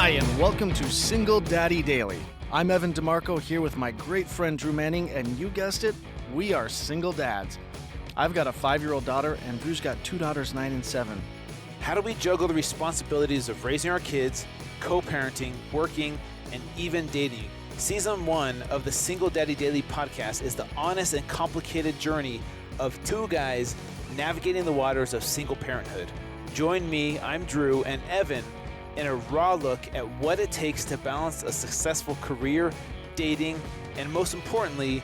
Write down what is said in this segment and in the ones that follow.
Hi, and welcome to Single Daddy Daily. I'm Evan DeMarco here with my great friend Drew Manning, and you guessed it, we are single dads. I've got a 5-year-old daughter, and Drew's got 2 daughters, 9 and 7. How do we juggle the responsibilities of raising our kids, co-parenting, working, and even dating? Season 1 of the Single Daddy Daily podcast is the honest and complicated journey of 2 guys navigating the waters of single parenthood. Join me, I'm Drew, and Evan in a raw look at what it takes to balance a successful career, dating, and most importantly,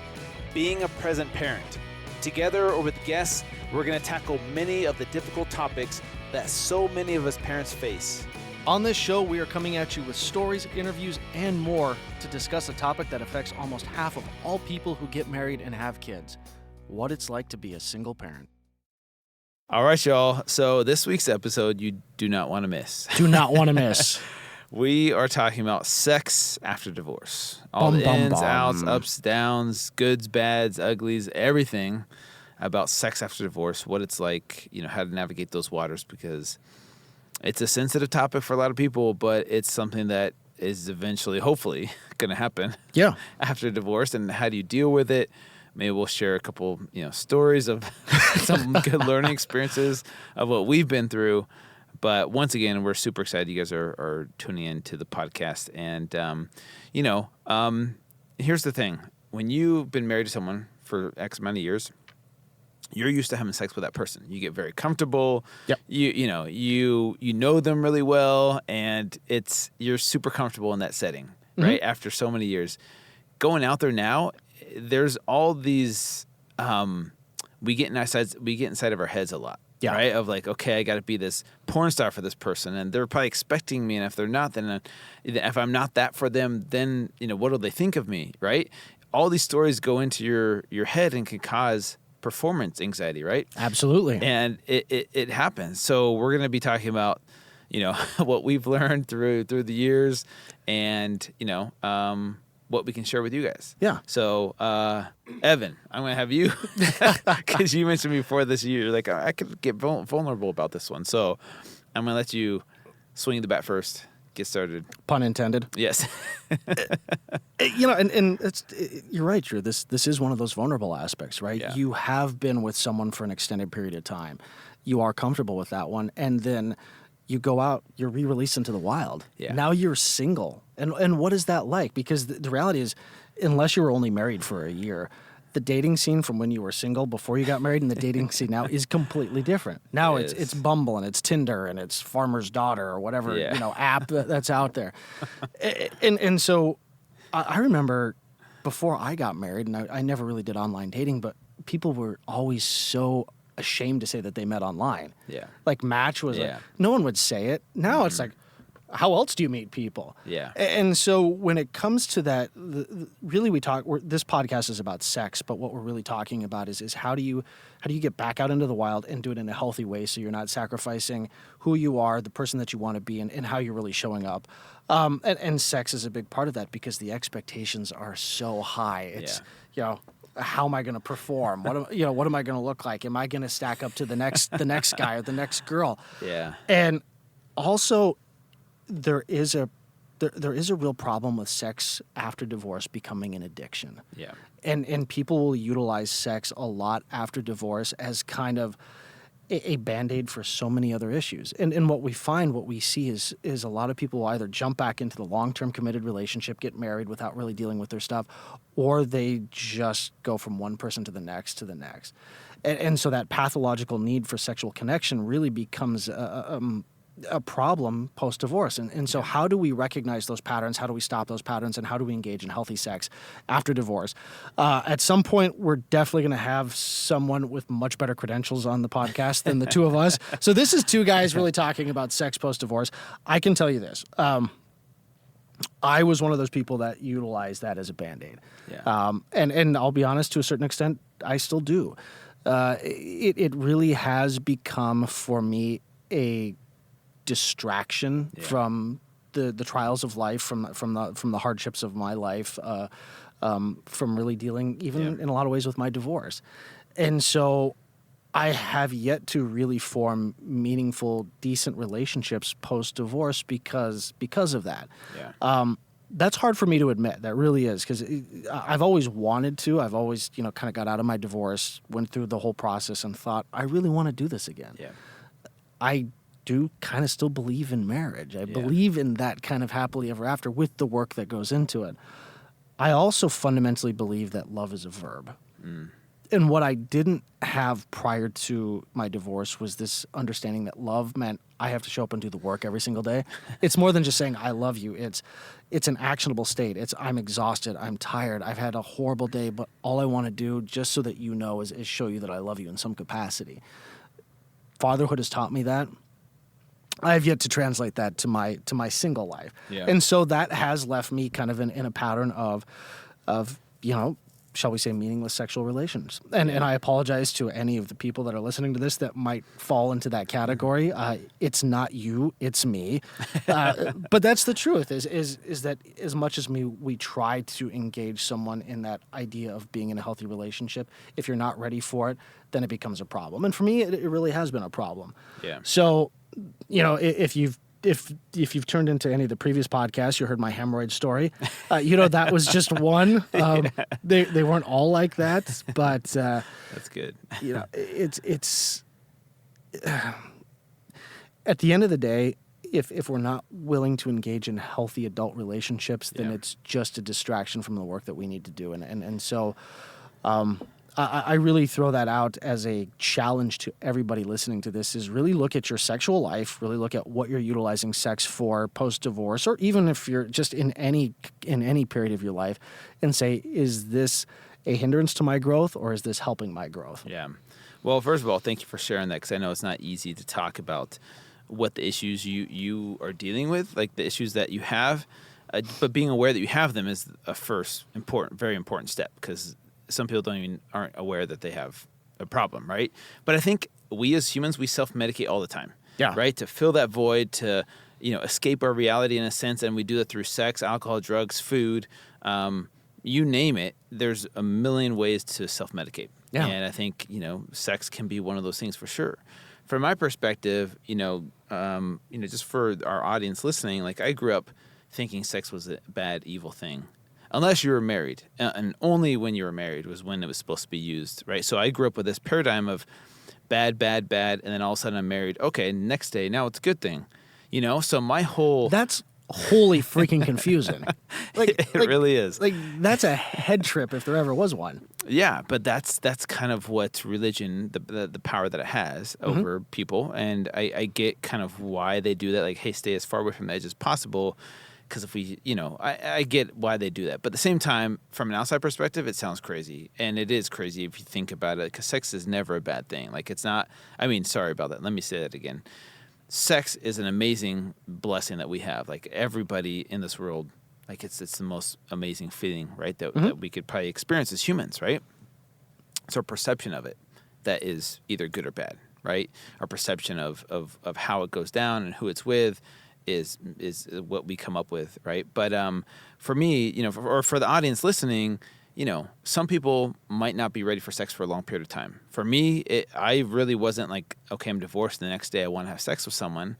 being a present parent. Together or with guests, we're going to tackle many of the difficult topics that so many of us parents face. On this show, we are coming at you with stories, interviews, and more to discuss a topic that affects almost half of all people who get married and have kids: what it's like to be a single parent. All right, y'all. So this week's episode, you do not want to miss. Do not want to miss. We are talking about sex after divorce. All the ins, outs, ups, downs, goods, bads, uglies, everything about sex after divorce, what it's like, how to navigate those waters, because it's a sensitive topic for a lot of people, but it's something that is eventually, hopefully, going to happen after divorce. And how do you deal with it? Maybe we'll share a couple, stories of some good learning experiences of what we've been through. But once again, we're super excited you guys are tuning in to the podcast. And, here's the thing. When you've been married to someone for X amount of years, you're used to having sex with that person. You get very comfortable. Yep. You know them really well, and you're super comfortable in that setting, right? After so many years. Going out there now, there's all these we get inside of our heads a lot. Yeah. Right? Of like, okay, I got to be this porn star for this person, and they're probably expecting me, and if they're not, then if I'm not that for them, then what will they think of me, right? All these stories go into your head and can cause performance anxiety, right? Absolutely. And it happens. So we're going to be talking about what we've learned through the years, and what we can share with you guys. Yeah. So, Evan, I'm going to have you, because you mentioned before this year, like, I could get vulnerable about this one. So I'm going to let you swing the bat first. Get started. Pun intended. Yes. And you're right, Drew. This is one of those vulnerable aspects, right? Yeah. You have been with someone for an extended period of time. You are comfortable with that one, and then you go out, you're re-released into the wild. Yeah. Now you're single. And what is that like? Because the reality is, unless you were only married for a year, the dating scene from when you were single before you got married and the dating scene now is completely different. Now it's Bumble and it's Tinder and it's Farmer's Daughter or whatever app that's out there. and so I remember before I got married, and I never really did online dating, but people were always so ashamed to say that they met online. Yeah. Like Match was like, no one would say it. Now it's like, how else do you meet people? Yeah. And so when it comes to that, really this podcast is about sex, but what we're really talking about is how do you get back out into the wild and do it in a healthy way, so you're not sacrificing who you are, the person that you want to be, and how you're really showing up. And sex is a big part of that, because the expectations are so high. It's, how am I going to perform? What am I going to look like? Am I going to stack up to the next guy or the next girl? Yeah. And also, there is a real problem with sex after divorce becoming an addiction. Yeah. And people will utilize sex a lot after divorce as kind of a Band-Aid for so many other issues. And what we see is a lot of people will either jump back into the long-term committed relationship, get married without really dealing with their stuff, or they just go from one person to the next. And so that pathological need for sexual connection really becomes a problem post-divorce. And so how do we recognize those patterns? How do we stop those patterns? And how do we engage in healthy sex after divorce? At some point, we're definitely going to have someone with much better credentials on the podcast than the two of us. So this is 2 guys really talking about sex post-divorce. I can tell you this. I was one of those people that utilized that as a Band-Aid. Yeah. And I'll be honest, to a certain extent, I still do. It really has become, for me, a distraction from the trials of life, from the hardships of my life, from really dealing even in a lot of ways with my divorce. And so I have yet to really form meaningful, decent relationships post-divorce because of that. Yeah. That's hard for me to admit. That really is, because I've always wanted to. I've always, kind of got out of my divorce, went through the whole process, and thought, I really want to do this again. Yeah. I do kind of still believe in marriage. I believe in that kind of happily ever after with the work that goes into it. I also fundamentally believe that love is a verb. And what I didn't have prior to my divorce was this understanding that love meant I have to show up and do the work every single day. It's more than just saying I love you. It's an actionable state. It's I'm exhausted. I'm tired. I've had a horrible day, but all I want to do, just so that you know, is show you that I love you in some capacity. Fatherhood has taught me that. I have yet to translate that to my single life. Yeah. And so that has left me kind of in a pattern of shall we say, meaningless sexual relations. And I apologize to any of the people that are listening to this that might fall into that category. It's not you, it's me. But that's the truth, is that as much as we try to engage someone in that idea of being in a healthy relationship, if you're not ready for it, then it becomes a problem. And for me, it really has been a problem. Yeah. So, if you've tuned into any of the previous podcasts, you heard my hemorrhoid story. That was just one. They weren't all like that, but That's good. it's at the end of the day, if we're not willing to engage in healthy adult relationships, then it's just a distraction from the work that we need to do. And so I really throw that out as a challenge to everybody listening to this, is really look at your sexual life, really look at what you're utilizing sex for post-divorce, or even if you're just in any period of your life, and say, is this a hindrance to my growth, or is this helping my growth? Yeah. Well, first of all, thank you for sharing that, because I know it's not easy to talk about what the issues you are dealing with, like the issues that you have, but being aware that you have them is a first very important step, because some people aren't aware that they have a problem, right? But I think we as humans, we self-medicate all the time, right? To fill that void, to escape our reality in a sense, and we do that through sex, alcohol, drugs, food, you name it. There's a million ways to self-medicate, and I think sex can be one of those things for sure. From my perspective, just for our audience listening, like I grew up thinking sex was a bad, evil thing. Unless you were married, and only when you were married was when it was supposed to be used, right? So I grew up with this paradigm of bad, bad, bad, and then all of a sudden I'm married. Okay, next day, now it's a good thing, So my whole... That's wholly freaking confusing. It really is. Like, that's a head trip if there ever was one. Yeah, but that's kind of what religion, the power that it has over people, and I get kind of why they do that. Like, hey, stay as far away from the edge as possible. Because if we, I get why they do that. But at the same time, from an outside perspective, it sounds crazy. And it is crazy if you think about it, because sex is never a bad thing. Like, it's not, sorry about that. Let me say that again. Sex is an amazing blessing that we have. Like, everybody in this world, like, it's the most amazing feeling, right, that we could probably experience as humans, right? It's our perception of it that is either good or bad, right? Our perception of how it goes down and who it's with is what we come up with, right? But for me, or for the audience listening, some people might not be ready for sex for a long period of time. For me, I really wasn't like, okay, I'm divorced, the next day I want to have sex with someone,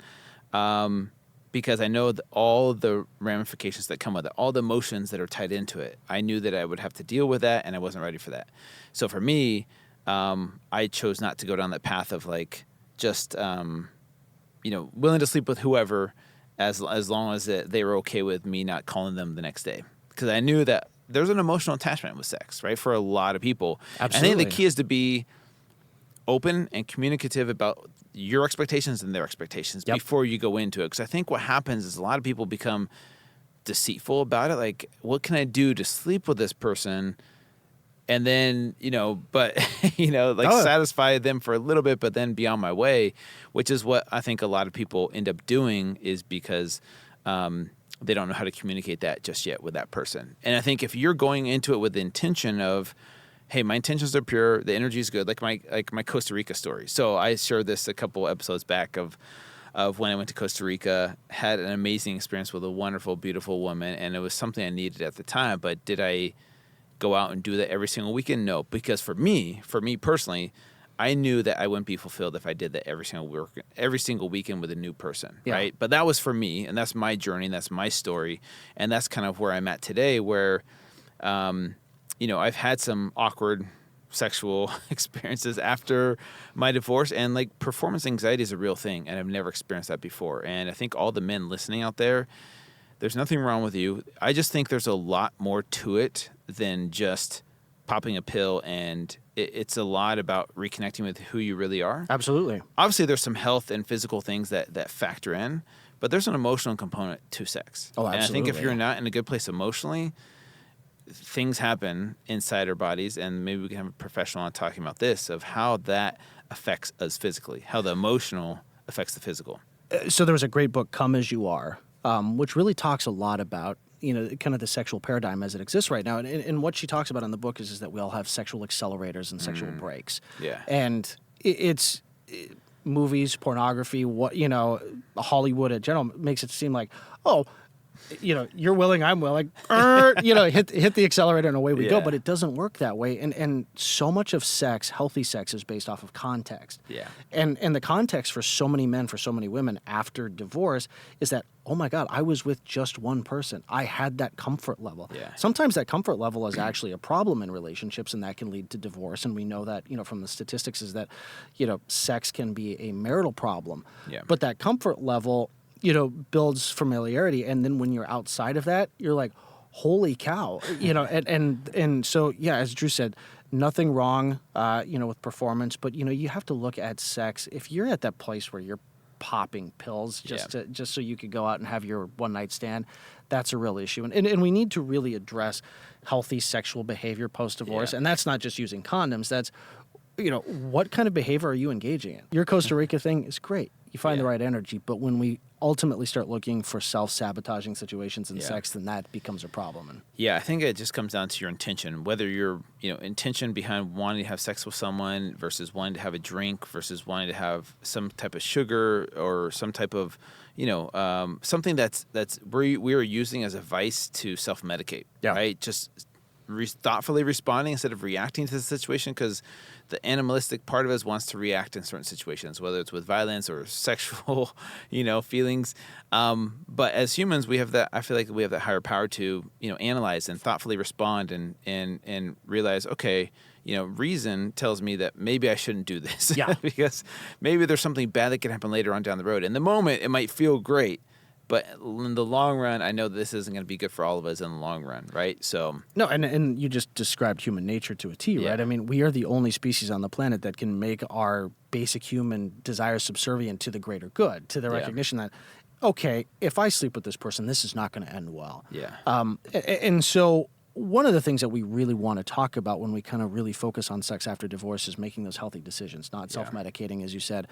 because I know all the ramifications that come with it, all the emotions that are tied into it. I knew that I would have to deal with that, and I wasn't ready for that. So for me, I chose not to go down that path of like just willing to sleep with whoever, as long as they were okay with me not calling them the next day. Because I knew that there's an emotional attachment with sex, right, for a lot of people. Absolutely. I think the key is to be open and communicative about your expectations and their expectations before you go into it. Because I think what happens is a lot of people become deceitful about it. Like, what can I do to sleep with this person? And then, satisfy them for a little bit, but then be on my way, which is what I think a lot of people end up doing, is because they don't know how to communicate that just yet with that person. And I think if you're going into it with the intention of, hey, my intentions are pure, the energy is good, like my Costa Rica story. So I shared this a couple episodes back of when I went to Costa Rica, had an amazing experience with a wonderful, beautiful woman, and it was something I needed at the time. But did I go out and do that every single weekend? No, because for me personally, I knew that I wouldn't be fulfilled if I did that every single weekend with a new person, right? But that was for me, and that's my journey, and that's my story, and that's kind of where I'm at today, where, I've had some awkward sexual experiences after my divorce, and like performance anxiety is a real thing, and I've never experienced that before. And I think all the men listening out there's nothing wrong with you. I just think there's a lot more to it than just popping a pill, and it's a lot about reconnecting with who you really are. Absolutely. Obviously, there's some health and physical things that factor in, but there's an emotional component to sex. Oh, absolutely. And I think if you're not in a good place emotionally, things happen inside our bodies, and maybe we can have a professional on talking about this, of how that affects us physically, how the emotional affects the physical. So there was a great book, Come As You Are, which really talks a lot about kind of the sexual paradigm as it exists right now. And what she talks about in the book is that we all have sexual accelerators and sexual breaks. Yeah. And it's movies, pornography, Hollywood in general makes it seem like, you're willing, I'm willing. Hit the accelerator and away we go. But it doesn't work that way. And so much of sex, healthy sex, is based off of context. Yeah. And the context for so many men, for so many women after divorce is that, oh my God, I was with just one person. I had that comfort level. Yeah. Sometimes that comfort level is actually a problem in relationships, and that can lead to divorce. And we know that, from the statistics is that, sex can be a marital problem. Yeah. But that comfort level, builds familiarity. And then when you're outside of that, you're like, holy cow, and so, as Drew said, nothing wrong, with performance, but, you have to look at sex. If you're at that place where you're popping pills just so you could go out and have your one night stand, that's a real issue. And we need to really address healthy sexual behavior post-divorce. Yeah. And that's not just using condoms. That's, what kind of behavior are you engaging in? Your Costa Rica thing is great. You find the right energy. But when we ultimately start looking for self-sabotaging situations in sex, then that becomes a problem. And I think it just comes down to your intention, whether your intention behind wanting to have sex with someone versus wanting to have a drink versus wanting to have some type of sugar or some type of something that's we are using as a vice to self-medicate, right? Just thoughtfully responding instead of reacting to the situation, because the animalistic part of us wants to react in certain situations, whether it's with violence or sexual, feelings. But as humans, we have that. I feel like we have that higher power to, analyze and thoughtfully respond and realize, okay, reason tells me that maybe I shouldn't do this, because maybe there's something bad that can happen later on down the road. In the moment, it might feel great, but in the long run, I know that this isn't going to be good for all of us in the long run, right? So no, and you just described human nature to a T, right? I mean, we are the only species on the planet that can make our basic human desires subservient to the greater good, to the recognition that, okay, if I sleep with this person, this is not going to end well. Yeah. And so one of the things that we really want to talk about when we kind of really focus on sex after divorce is making those healthy decisions, not self-medicating, as you said,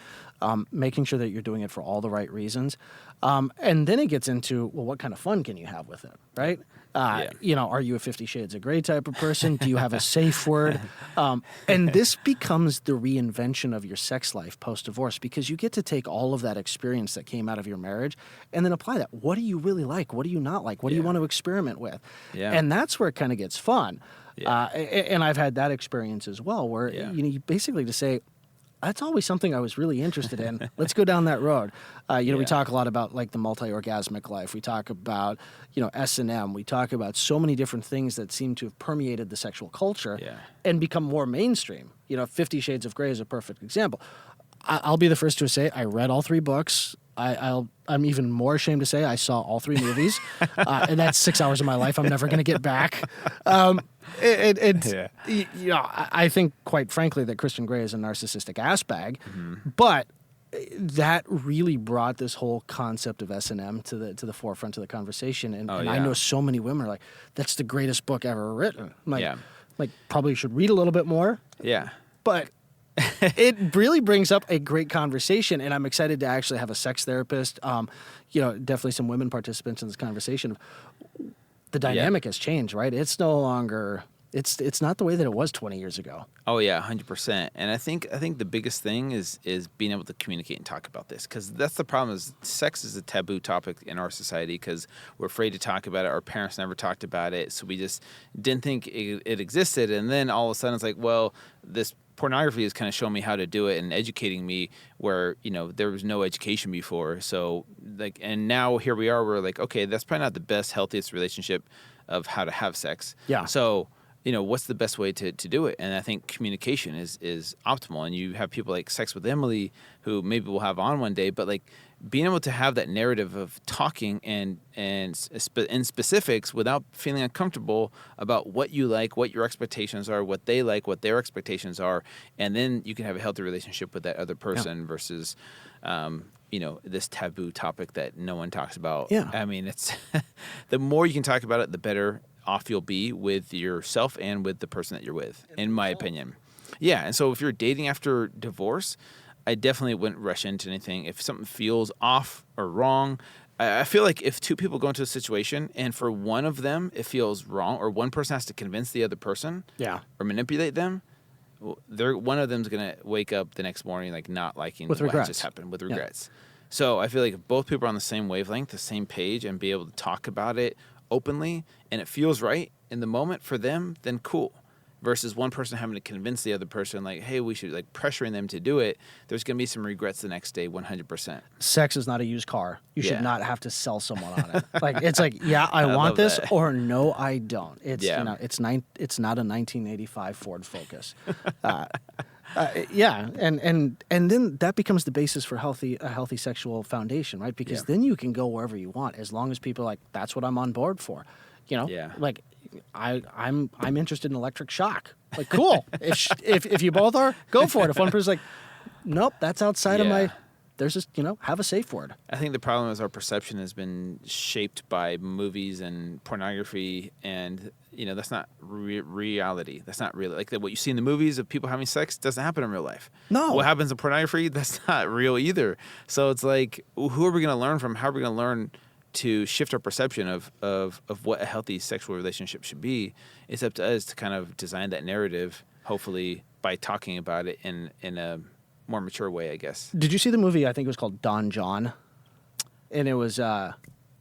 making sure that you're doing it for all the right reasons. And then it gets into, well, what kind of fun can you have with it, right? Are you a 50 Shades of Grey type of person? Do you have a safe word? And this becomes the reinvention of your sex life post-divorce, because you get to take all of that experience that came out of your marriage and then apply that. What do you really like? What do you not like? What do you want to experiment with? Yeah. And that's where it kind of gets fun. Yeah. And I've had that experience as well, where you basically to say, that's always something I was really interested in. Let's go down that road. We talk a lot about like the multi-orgasmic life. We talk about, S&M. We talk about so many different things that seem to have permeated the sexual culture and become more mainstream. 50 Shades of Grey is a perfect example. I'll be the first to say I read all 3 books. I'm even more ashamed to say I saw all 3 movies, and that's 6 hours of my life I'm never going to get back. I think, quite frankly, that Christian Grey is a narcissistic ass bag, but that really brought this whole concept of S&M to the forefront of the conversation, and I know so many women are like, "That's the greatest book ever written." I'm like, probably should read a little bit more. Yeah, but. It really brings up a great conversation, and I'm excited to actually have a sex therapist, definitely some women participants in this conversation. The dynamic has changed, right? It's no longer, it's not the way that it was 20 years ago. Oh yeah, 100%. And I think the biggest thing is being able to communicate and talk about this, because that's the problem. Is sex is a taboo topic in our society because we're afraid to talk about it. Our parents never talked about it, so we just didn't think it existed. And then all of a sudden, it's like, well, this pornography has kind of shown me how to do it and educating me where, there was no education before. So like, and now here we are, we're like, okay, that's probably not the best, healthiest relationship of how to have sex. Yeah. So, what's the best way to do it? And I think communication is optimal. And you have people like Sex with Emily who maybe we'll have on one day, but like being able to have that narrative of talking and in specifics without feeling uncomfortable about what you like, what your expectations are, what they like, what their expectations are. And then you can have a healthy relationship with that other person versus, this taboo topic that no one talks about. Yeah. I mean, it's the more you can talk about it, the better off you'll be with yourself and with the person that you're with, in my opinion. Yeah, and so if you're dating after divorce, I definitely wouldn't rush into anything. If something feels off or wrong, I feel like if two people go into a situation and for one of them it feels wrong or one person has to convince the other person or manipulate them, one of them's going to wake up the next morning like not liking with what regrets. just happened with regrets. So I feel like if both people are on the same wavelength, the same page, and be able to talk about it openly and it feels right in the moment for them, then cool. Versus one person having to convince the other person like, hey, we should, like pressuring them to do it. There's going to be some regrets the next day, 100%. Sex is not a used car. You should not have to sell someone on it. Like, it's like, I want this that. or no, I don't. It's, it's not a 1985 Ford Focus. And then that becomes the basis for a healthy sexual foundation, right? Because then you can go wherever you want as long as people are like, that's what I'm on board for. Like I'm interested in electric shock. Like, cool. if you both are, go for it. If one person's like, nope, that's outside of my, there's just, have a safe word. I think the problem is our perception has been shaped by movies and pornography, and that's not reality. That's not real. Like what you see in the movies of people having sex doesn't happen in real life. No. What happens in pornography, that's not real either. So it's like, who are we going to learn from? How are we going to learn to shift our perception of what a healthy sexual relationship should be? It's up to us to kind of design that narrative, hopefully by talking about it in a more mature way, I guess. Did you see the movie? I think it was called Don John, and it was.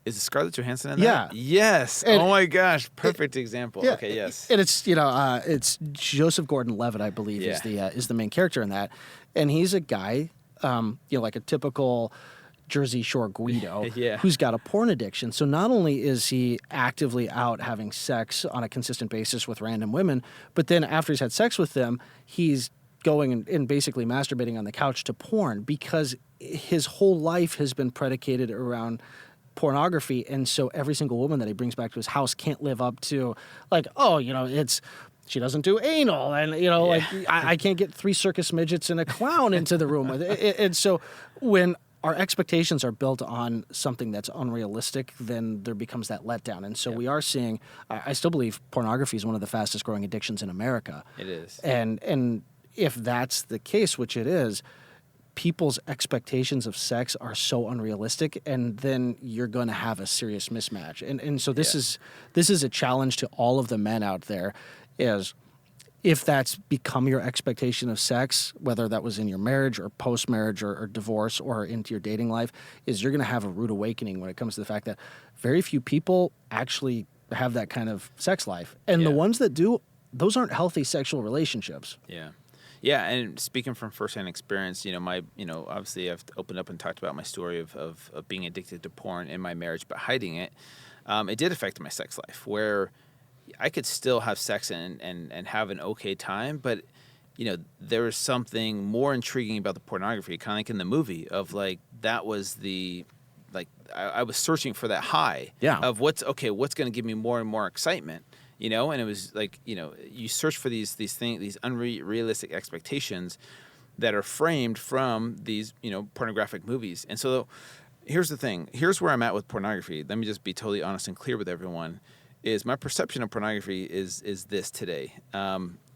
Is it Scarlett Johansson in that? Yeah. Yes. And, oh my gosh, perfect example. Yeah, okay. Yes. And it's it's Joseph Gordon-Levitt, I believe, is the main character in that, and he's a guy, like a typical Jersey Shore Guido who's got a porn addiction. So not only is he actively out having sex on a consistent basis with random women, but then after he's had sex with them, he's going and basically masturbating on the couch to porn because his whole life has been predicated around pornography. And so every single woman that he brings back to his house can't live up to like, she doesn't do anal, and like I can't get 3 circus midgets and a clown into the room with it. And so when our expectations are built on something that's unrealistic, then there becomes that letdown. And so we are seeing, I still believe pornography is one of the fastest growing addictions in America. It is. And if that's the case, which it is, people's expectations of sex are so unrealistic, and then you're going to have a serious mismatch. And so this is a challenge to all of the men out there, is if that's become your expectation of sex, whether that was in your marriage or post-marriage or divorce or into your dating life, is you're going to have a rude awakening when it comes to the fact that very few people actually have that kind of sex life. And the ones that do, those aren't healthy sexual relationships. Yeah. Yeah, and speaking from firsthand experience, obviously I've opened up and talked about my story of being addicted to porn in my marriage, but hiding it. It did affect my sex life, where I could still have sex and have an okay time, but there was something more intriguing about the pornography, kind of like in the movie, of like that was the I was searching for that high of what's going to give me more and more excitement, and it was like you search for these things, these unrealistic expectations that are framed from these pornographic movies. And so here's the thing. Here's where I'm at with pornography. Let me just be totally honest and clear with everyone. Is my perception of pornography is this today.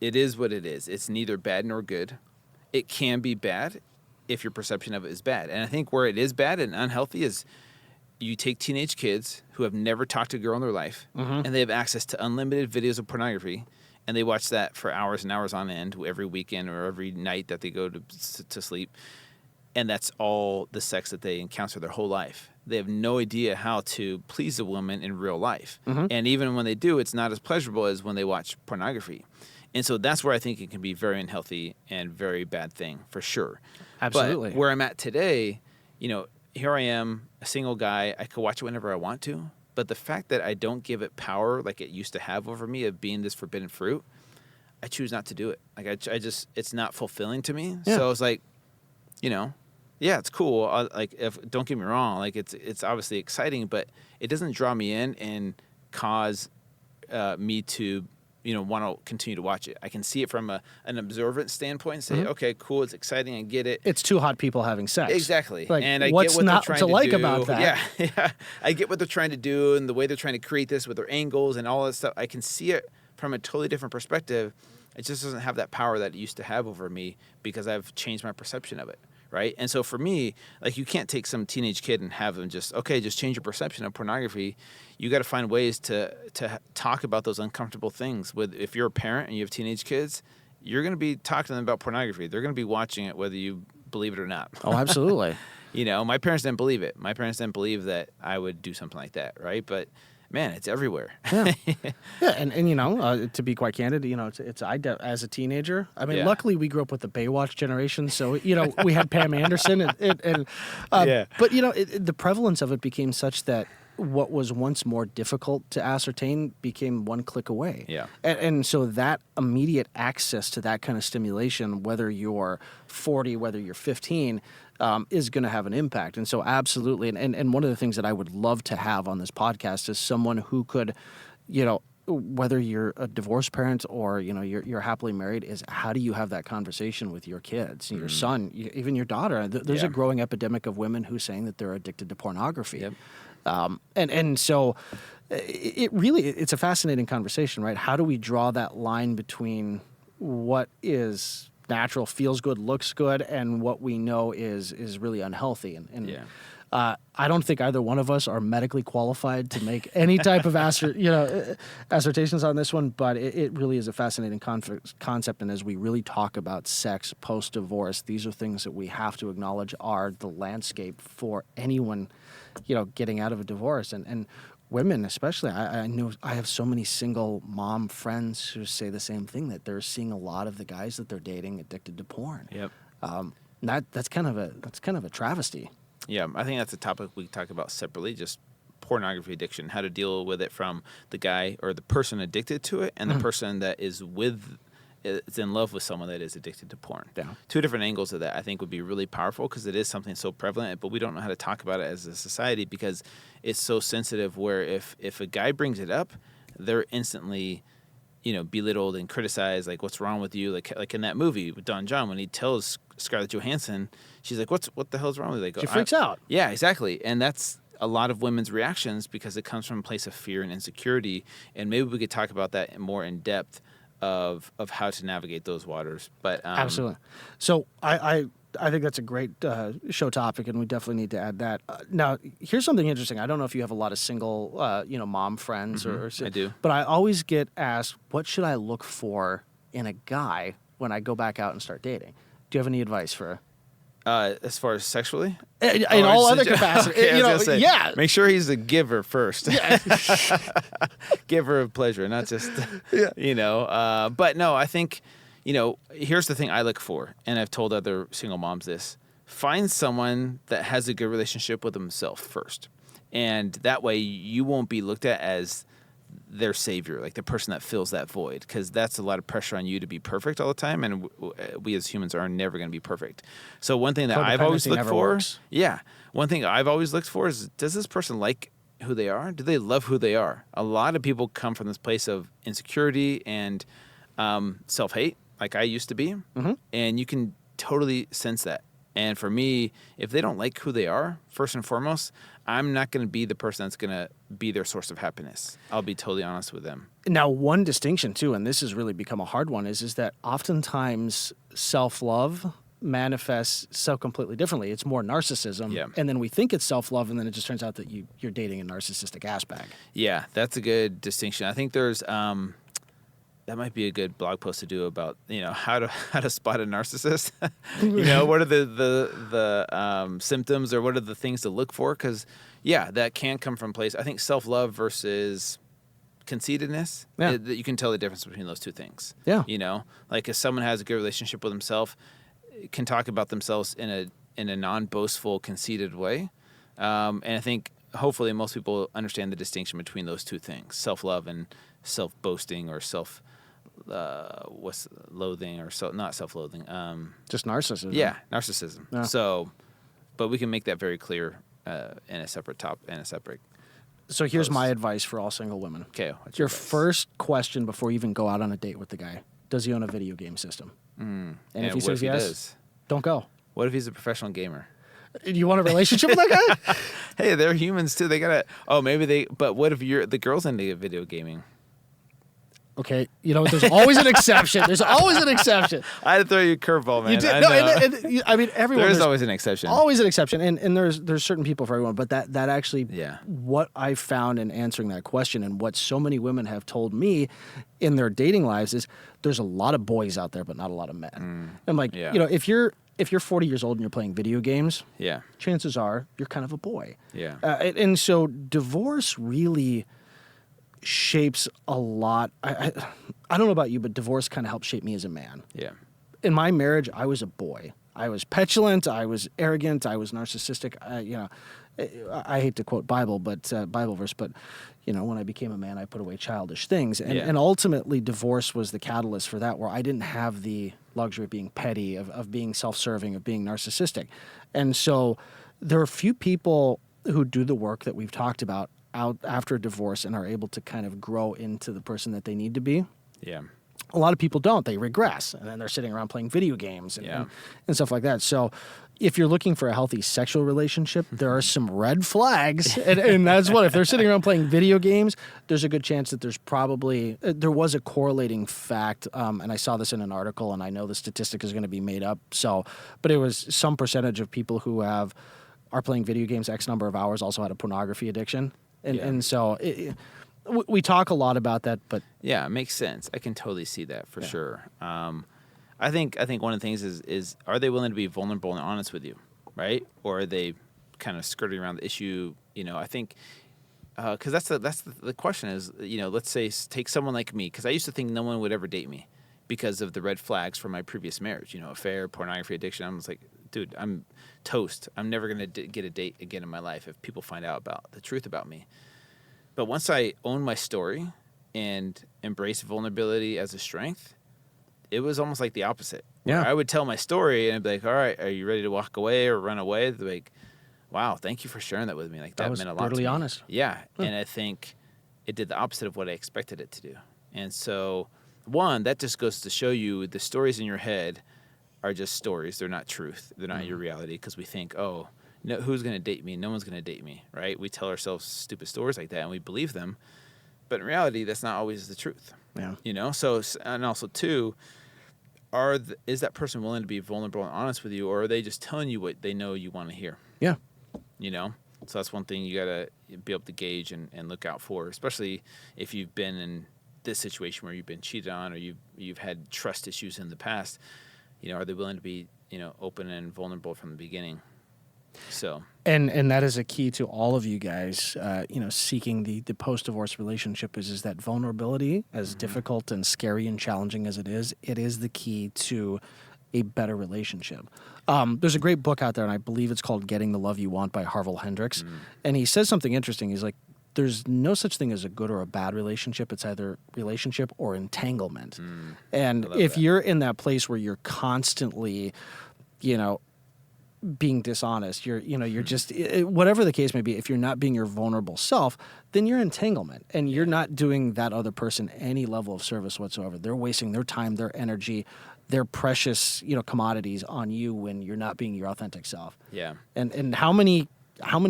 It is what it is. It's neither bad nor good. It can be bad if your perception of it is bad. And I think where it is bad and unhealthy is you take teenage kids who have never talked to a girl in their life, and they have access to unlimited videos of pornography, and they watch that for hours and hours on end every weekend or every night that they go to sleep. And that's all the sex that they encounter their whole life. They have no idea how to please a woman in real life. And even when they do, it's not as pleasurable as when they watch pornography. And so that's where I think it can be very unhealthy and very bad thing for sure. Absolutely. But where I'm at today, here I am, a single guy. I could watch it whenever I want to. But the fact that I don't give it power like it used to have over me of being this forbidden fruit, I choose not to do it. Like I just, it's not fulfilling to me. Yeah. So it's like, yeah, it's cool. Don't get me wrong. Like it's obviously exciting, but it doesn't draw me in and cause me to, want to continue to watch it. I can see it from an observant standpoint and say, okay, cool. It's exciting. I get it. It's two hot people having sex. Exactly. Like, and I what's get what not they're to trying to like do. about that? Yeah. I get what they're trying to do and the way they're trying to create this with their angles and all that stuff. I can see it from a totally different perspective. It just doesn't have that power that it used to have over me because I've changed my perception of it. Right. And so for me, like you can't take some teenage kid and have them just change your perception of pornography. You got to find ways to talk about those uncomfortable things. If you're a parent and you have teenage kids, you're going to be talking to them about pornography. They're going to be watching it whether you believe it or not. Oh, absolutely. My parents didn't believe it. My parents didn't believe that I would do something like that. Right. But man, it's everywhere. Yeah, and to be quite candid, as a teenager. I mean, luckily we grew up with the Baywatch generation, so we had Pam Anderson, but the prevalence of it became such that what was once more difficult to ascertain became one click away. Yeah, and so that immediate access to that kind of stimulation, whether you're 40, whether you're 15. Is going to have an impact. And so absolutely. And one of the things that I would love to have on this podcast is someone who could, whether you're a divorced parent or, you're happily married, is how do you have that conversation with your kids, your son, even your daughter? There's a growing epidemic of women who are saying that they're addicted to pornography. Yep. And so it's a fascinating conversation, right? How do we draw that line between what is natural, feels good, looks good, and what we know is really unhealthy. I don't think either one of us are medically qualified to make any type of assertions on this one, but it really is a fascinating concept. And as we really talk about sex post-divorce, these are things that we have to acknowledge are the landscape for anyone, getting out of a divorce. And women especially, I know I have so many single mom friends who say the same thing, that they're seeing a lot of the guys that they're dating addicted to porn. Yep. That's kind of a travesty. Yeah, I think that's a topic we talk about separately, just pornography addiction, how to deal with it from the guy or the person addicted to it and the person that is in love with someone that is addicted to porn. Yeah. Two different angles of that I think would be really powerful because it is something so prevalent, but we don't know how to talk about it as a society because it's so sensitive where if a guy brings it up, they're instantly, belittled and criticized, like what's wrong with you? Like in that movie with Don John, when he tells Scarlett Johansson, she's like, what the hell's wrong with you? Like, she freaks out. Yeah, exactly. And that's a lot of women's reactions because it comes from a place of fear and insecurity. And maybe we could talk about that more in depth of how to navigate those waters. But absolutely. So I think that's a great show topic, and we definitely need to add that. Now, here's something interesting. I don't know if you have a lot of single, mom friends or I do. But I always get asked, what should I look for in a guy when I go back out and start dating? Do you have any advice for? As far as sexually? In all other capacities. Okay, yeah. Make sure he's a giver first. Yeah. Giver of pleasure, not just, But no, I think, here's the thing I look for, and I've told other single moms this. Find someone that has a good relationship with himself first. And that way you won't be looked at as their savior, like the person that fills that void, because that's a lot of pressure on you to be perfect all the time, and we as humans are never going to be perfect. So one thing that I've always looked for, one thing I've always looked for is, does this person like who they are? Do they love who they are? A lot of people come from this place of insecurity and self-hate, like I used to be, and you can totally sense that. And for me, if they don't like who they are, first and foremost, I'm not going to be the person that's going to be their source of happiness. I'll be totally honest with them. Now, one distinction, too, and this has really become a hard one, is that oftentimes self-love manifests so completely differently. It's more narcissism, and then we think it's self-love, and then it just turns out that you're dating a narcissistic ass bag. Yeah, that's a good distinction. I think there's... that might be a good blog post to do about, how to spot a narcissist. What are the symptoms or what are the things to look for? Because, that can come from place. I think self-love versus conceitedness, Yeah. that you can tell the difference between those two things. Yeah. You know, like if someone has a good relationship with himself, can talk about themselves in a non-boastful, conceited way. And I think hopefully most people understand the distinction between those two things: self-love and self-boasting, or loathing, or not self-loathing. Just narcissism. Yeah, narcissism. Yeah. So, but we can make that very clear in a separate So here's post. my advice for all single women. Okay, what's Your advice? first question before you even go out on a date with the guy: does he own a video game system? And if he what says yes, does? don't go. What if he's a professional gamer? Do you want a relationship with that guy? Hey, they're humans too. They gotta. Oh, maybe they. But what if the girl's into video gaming? Okay, you know, there's always an exception. There's always an exception. I had to throw you a curveball, man. You did. I No, know. I mean, everyone. There's there's always an exception. always an exception, and there's certain people for everyone. But that actually, Yeah. what I found in answering that question, and what so many women have told me in their dating lives, is there's a lot of boys out there, but not a lot of men. And like, yeah. you know, if you're 40 years old and you're playing video games, Yeah. chances are you're kind of a boy. Yeah. And so divorce really shapes a lot. I don't know about you, but divorce kind of helped shape me as a man. Yeah. In my marriage, I was a boy. I was petulant. I was arrogant. I was narcissistic. I hate to quote Bible verse, but you know, when I became a man, I put away childish things, and ultimately, divorce was the catalyst for that. Where I didn't have the luxury of being petty, of being self-serving, of being narcissistic, and so there are few people who do the work that we've talked about out after divorce and are able to kind of grow into the person that they need to be. Yeah. A lot of people don't. They regress, and then they're sitting around playing video games and stuff like that. So if you're looking for a healthy sexual relationship, there are some red flags. And that's what, if they're sitting around playing video games, there's a good chance that there was a correlating fact, and I saw this in an article, and I know the statistic is going to be made up. But it was some percentage of people who are playing video games X number of hours also had a pornography addiction. And so we talk a lot about that, but Yeah, it makes sense. I can totally see that for sure. I think one of the things is are they willing to be vulnerable and honest with you, right? Or are they kind of skirting around the issue? You know, I think because that's the question is, you know, let's say take someone like me, because I used to think no one would ever date me because of the red flags from my previous marriage. You know, affair, pornography addiction. I was like, dude, I'm toast. I'm never gonna get a date again in my life if people find out about the truth about me. But once I owned my story and embraced vulnerability as a strength, it was almost like the opposite. Yeah. I would tell my story and I'd be like, all right, are you ready to walk away or run away? They'd be like, wow, thank you for sharing that with me. Like that was meant a lot to brutally me. honest. Yeah. And I think it did the opposite of what I expected it to do. And so, one, that just goes to show you the stories in your head are just stories. They're not truth. They're not your reality, because we think, oh, no, who's going to date me? No one's going to date me, right? We tell ourselves stupid stories like that and we believe them. But in reality, that's not always the truth. yeah. You know? So, and also, two, is that person willing to be vulnerable and honest with you, or are they just telling you what they know you want to hear? Yeah. You know? So that's one thing you got to be able to gauge and look out for, especially if you've been in this situation where you've been cheated on or you've had trust issues in the past. You know, are they willing to be, you know, open and vulnerable from the beginning? So and that is a key to all of you guys, you know, seeking the post-divorce relationship is that vulnerability, as difficult and scary and challenging as it is the key to a better relationship. There's a great book out there, and I believe it's called Getting the Love You Want by Harville Hendricks. And he says something interesting. He's like, there's no such thing as a good or a bad relationship. It's either relationship or entanglement. And if you're in that place where you're constantly, you know, being dishonest, you're just, whatever the case may be, if you're not being your vulnerable self, then you're entanglement, and you're not doing that other person any level of service whatsoever. They're wasting their time, their energy, their precious, you know, commodities on you when you're not being your authentic self. yeah. And how many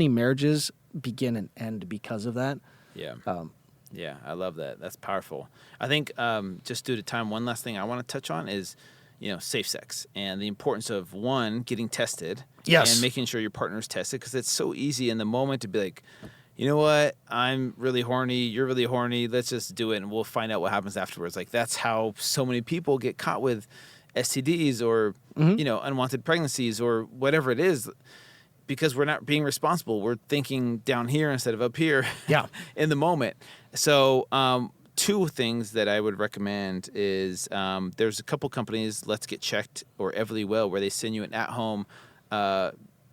marriages begin and end because of that? Yeah. Yeah, I love that. That's powerful. I think just due to time, one last thing I want to touch on is, you know, safe sex and the importance of, one, getting tested. Yes. And making sure your partner's tested, because it's so easy in the moment to be like, you know what, I'm really horny, you're really horny, let's just do it and we'll find out what happens afterwards. Like, that's how so many people get caught with STDs or, you know, unwanted pregnancies or whatever it is. because we're not being responsible. We're thinking down here instead of up here Yeah. in the moment. So two things that I would recommend is there's a couple companies, Let's Get Checked or Everlywell, where they send you an at-home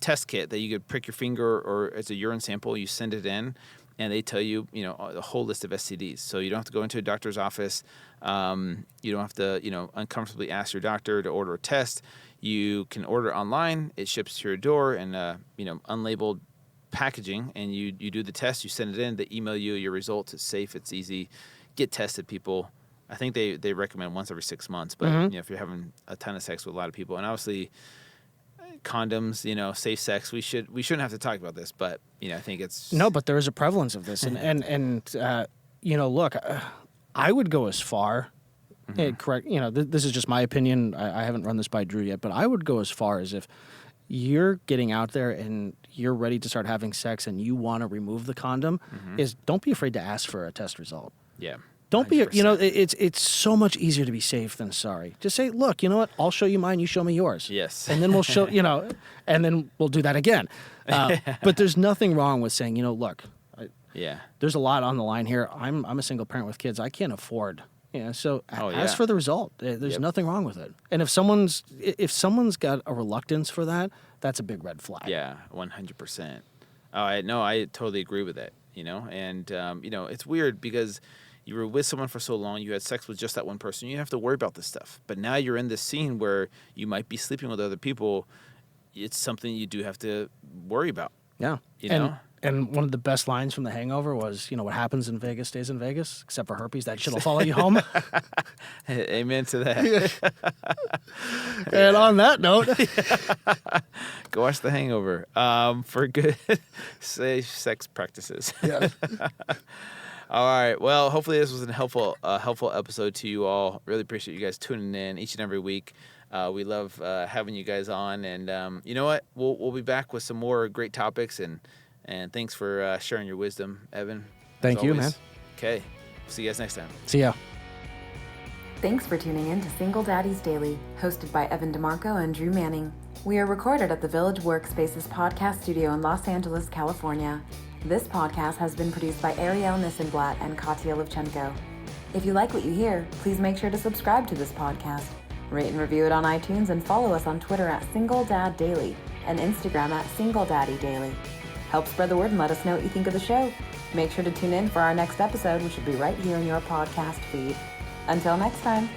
test kit that you could prick your finger or it's a urine sample. You send it in, and they tell you, a whole list of STDs. So you don't have to go into a doctor's office. You don't have to, uncomfortably ask your doctor to order a test. You can order online. It ships to your door in, unlabeled packaging, and you do the test. You send it in. They email you your results. It's safe. It's easy. Get tested, people. I think they recommend once every 6 months. But if you're having a ton of sex with a lot of people, and obviously condoms, safe sex. We shouldn't have to talk about this, but I think it's No, but there is a prevalence of this, and look, I would go as far. Correct. This is just my opinion. I haven't run this by Drew yet, but I would go as far as if you're getting out there and you're ready to start having sex and you want to remove the condom, is don't be afraid to ask for a test result. Yeah. Don't 100%. be, it's so much easier to be safe than sorry. Just say, look, you know what? I'll show you mine, you show me yours. Yes. And then we'll show, and then we'll do that again. But there's nothing wrong with saying, look, Yeah. there's a lot on the line here. I'm a single parent with kids. I can't afford, so ask for the result. There's nothing wrong with it. And if someone's got a reluctance for that, that's a big red flag. Yeah, 100%. I totally agree with that, and, it's weird because you were with someone for so long, you had sex with just that one person, you didn't have to worry about this stuff. But now you're in this scene where you might be sleeping with other people. It's something you do have to worry about. Yeah. And one of the best lines from The Hangover was, what happens in Vegas stays in Vegas, except for herpes. That shit'll follow you home. Amen to that. And on that note, go watch The Hangover for good safe sex practices. Yeah. All right. Well, hopefully this was a helpful episode to you all. Really appreciate you guys tuning in each and every week. We love having you guys on, and you know what? We'll be back with some more great topics, and thanks for sharing your wisdom, Evan. Thank you, man. Okay. See you guys next time. See ya. Thanks for tuning in to Single Daddies Daily, hosted by Evan DeMarco and Drew Manning. We are recorded at the Village Workspaces podcast studio in Los Angeles, California. This podcast has been produced by Ariel Nissenblatt and Katya Levchenko. If you like what you hear, please make sure to subscribe to this podcast, rate and review it on iTunes, and follow us on Twitter at SingleDadDaily and Instagram at SingleDaddyDaily. Help spread the word and let us know what you think of the show. Make sure to tune in for our next episode, which will be right here in your podcast feed. Until next time.